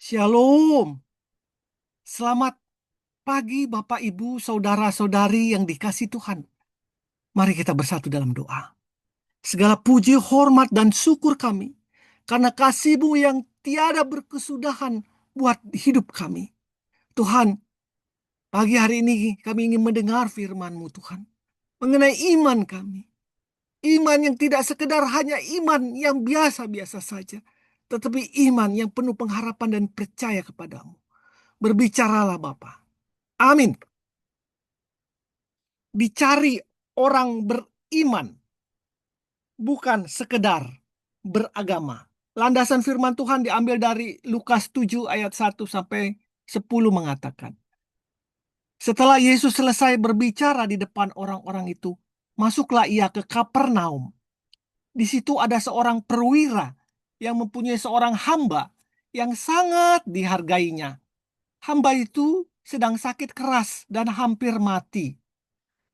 Shalom. Selamat pagi Bapak Ibu, saudara-saudari yang dikasihi Tuhan. Mari kita bersatu dalam doa. Segala puji, hormat, dan syukur kami karena kasih-Mu yang tiada berkesudahan buat hidup kami. Tuhan, pagi hari ini kami ingin mendengar firman-Mu Tuhan. Mengenai iman kami. Iman yang tidak sekedar hanya iman yang biasa-biasa saja. Tetapi iman yang penuh pengharapan dan percaya kepadamu. Berbicaralah Bapa. Amin. Dicari orang beriman, bukan sekedar beragama. Landasan firman Tuhan diambil dari Lukas 7 ayat 1 sampai 10 mengatakan, setelah Yesus selesai berbicara di depan orang-orang itu, masuklah ia ke Kapernaum. Di situ ada seorang perwira yang mempunyai seorang hamba yang sangat dihargainya. Hamba itu sedang sakit keras dan hampir mati.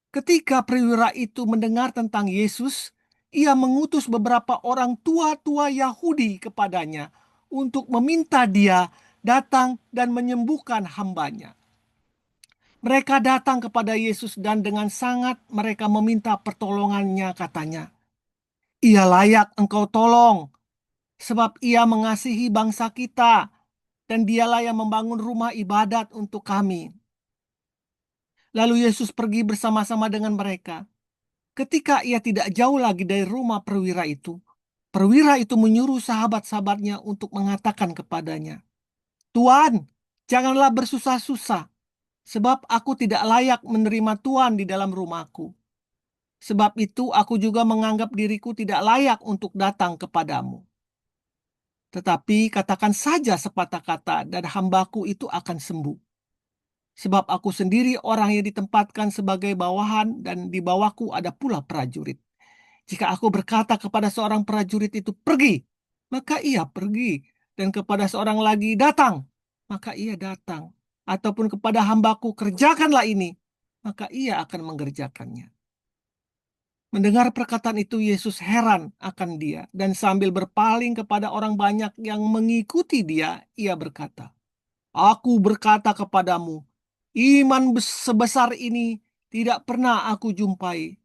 Ketika perwira itu mendengar tentang Yesus, ia mengutus beberapa orang tua-tua Yahudi kepadanya untuk meminta dia datang dan menyembuhkan hambanya. Mereka datang kepada Yesus dan dengan sangat mereka meminta pertolongannya, katanya, "Ia layak engkau tolong, sebab ia mengasihi bangsa kita, dan dialah yang membangun rumah ibadat untuk kami." Lalu Yesus pergi bersama-sama dengan mereka. Ketika ia tidak jauh lagi dari rumah perwira itu menyuruh sahabat-sahabatnya untuk mengatakan kepadanya, "Tuan, janganlah bersusah-susah, sebab aku tidak layak menerima Tuan di dalam rumahku. Sebab itu aku juga menganggap diriku tidak layak untuk datang kepadamu. Tetapi katakan saja sepatah kata dan hambaku itu akan sembuh. Sebab aku sendiri orang yang ditempatkan sebagai bawahan dan di bawahku ada pula prajurit. Jika aku berkata kepada seorang prajurit itu pergi, maka ia pergi. Dan kepada seorang lagi datang, maka ia datang. Ataupun kepada hambaku kerjakanlah ini, maka ia akan mengerjakannya." Mendengar perkataan itu Yesus heran akan dia. Dan sambil berpaling kepada orang banyak yang mengikuti dia, ia berkata, "Aku berkata kepadamu, iman sebesar ini tidak pernah aku jumpai,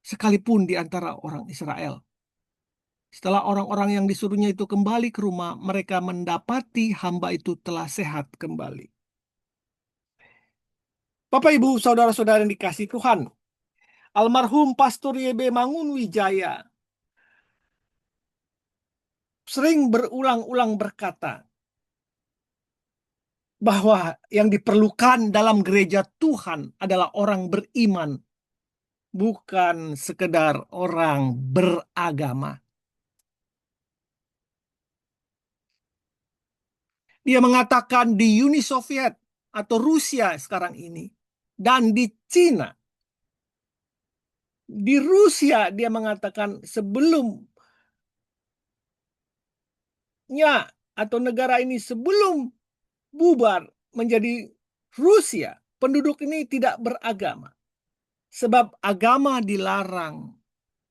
sekalipun di antara orang Israel." Setelah orang-orang yang disuruhnya itu kembali ke rumah, mereka mendapati hamba itu telah sehat kembali. Bapak, Ibu, saudara-saudara yang dikasihi Tuhan, almarhum Pastor YB Mangunwijaya sering berulang-ulang berkata bahwa yang diperlukan dalam gereja Tuhan adalah orang beriman, bukan sekedar orang beragama. Dia mengatakan di Uni Soviet atau Rusia sekarang ini dan di Cina, di Rusia dia mengatakan sebelumnya atau negara ini sebelum bubar menjadi Rusia, penduduk ini tidak beragama. Sebab agama dilarang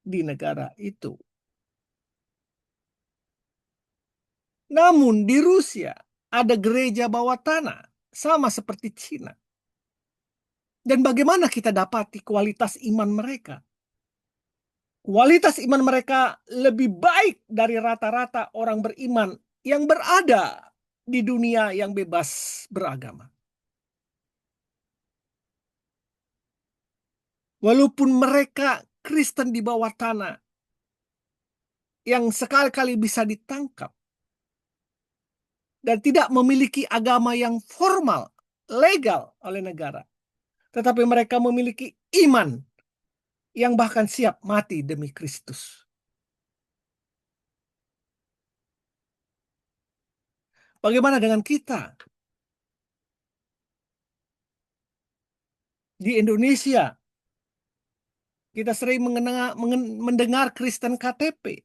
di negara itu. Namun di Rusia ada gereja bawah tanah, sama seperti Cina. Dan bagaimana kita dapati kualitas iman mereka? Kualitas iman mereka lebih baik dari rata-rata orang beriman yang berada di dunia yang bebas beragama. Walaupun mereka Kristen di bawah tanah yang sekali-kali bisa ditangkap dan tidak memiliki agama yang formal, legal oleh negara. Tetapi mereka memiliki iman yang bahkan siap mati demi Kristus. Bagaimana dengan kita? Di Indonesia, kita sering mendengar Kristen KTP.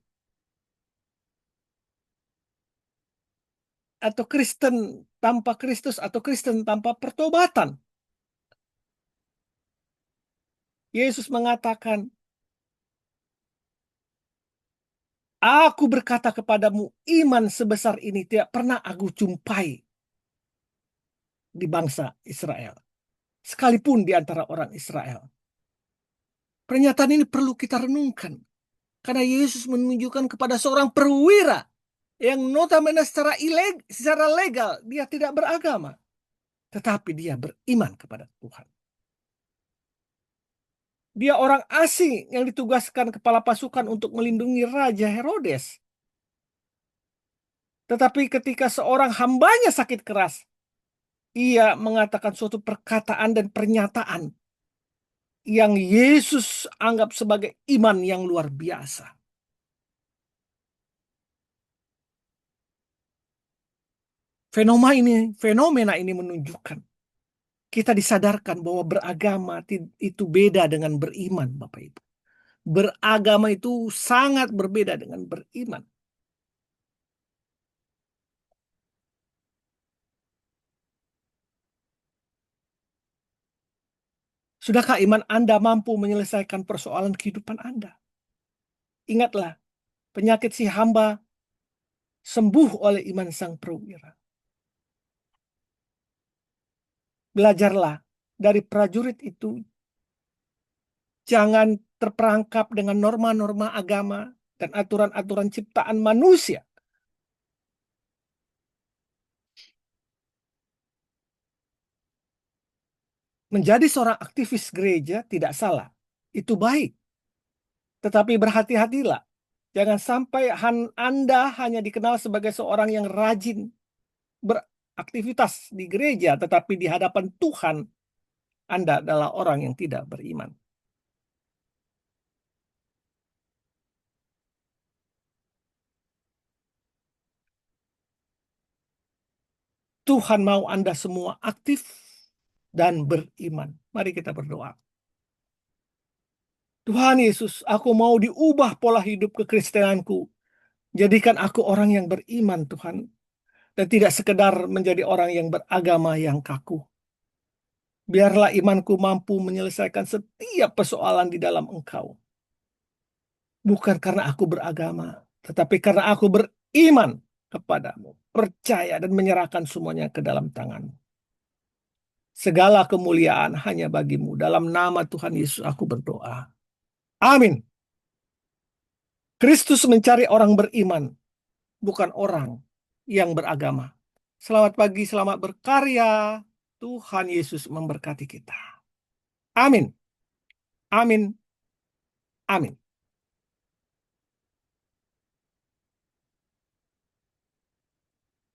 Atau Kristen tanpa Kristus, atau Kristen tanpa pertobatan. Yesus mengatakan, Aku berkata kepadamu, iman sebesar ini tidak pernah aku jumpai di bangsa Israel, sekalipun di antara orang Israel. Pernyataan ini perlu kita renungkan, karena Yesus menunjukkan kepada seorang perwira yang notabene secara legal dia tidak beragama, tetapi dia beriman kepada Tuhan. Dia orang asing yang ditugaskan kepala pasukan untuk melindungi Raja Herodes. Tetapi ketika seorang hambanya sakit keras, ia mengatakan suatu perkataan dan pernyataan yang Yesus anggap sebagai iman yang luar biasa. Fenomena ini menunjukkan kita disadarkan bahwa beragama itu beda dengan beriman, Bapak Ibu. Beragama itu sangat berbeda dengan beriman. Sudahkah iman Anda mampu menyelesaikan persoalan kehidupan Anda? Ingatlah, penyakit si hamba sembuh oleh iman sang perwira. Belajarlah dari prajurit itu. Jangan terperangkap dengan norma-norma agama dan aturan-aturan ciptaan manusia. Menjadi seorang aktivis gereja tidak salah. Itu baik. Tetapi berhati-hatilah. Jangan sampai Anda hanya dikenal sebagai seorang yang rajin beraktivitas di gereja, tetapi di hadapan Tuhan Anda adalah orang yang tidak beriman. Tuhan mau Anda semua aktif dan beriman. Mari kita berdoa. Tuhan Yesus, aku mau diubah pola hidup kekristenanku. Jadikan aku orang yang beriman, Tuhan. Dan tidak sekedar menjadi orang yang beragama yang kaku. Biarlah imanku mampu menyelesaikan setiap persoalan di dalam Engkau. Bukan karena aku beragama, tetapi karena aku beriman kepadamu. Percaya dan menyerahkan semuanya ke dalam tangan-Mu. Segala kemuliaan hanya bagimu. Dalam nama Tuhan Yesus aku berdoa. Amin. Kristus mencari orang beriman, bukan orang yang beragama. Selamat pagi, selamat berkarya. Tuhan Yesus memberkati kita. Amin. Amin. Amin.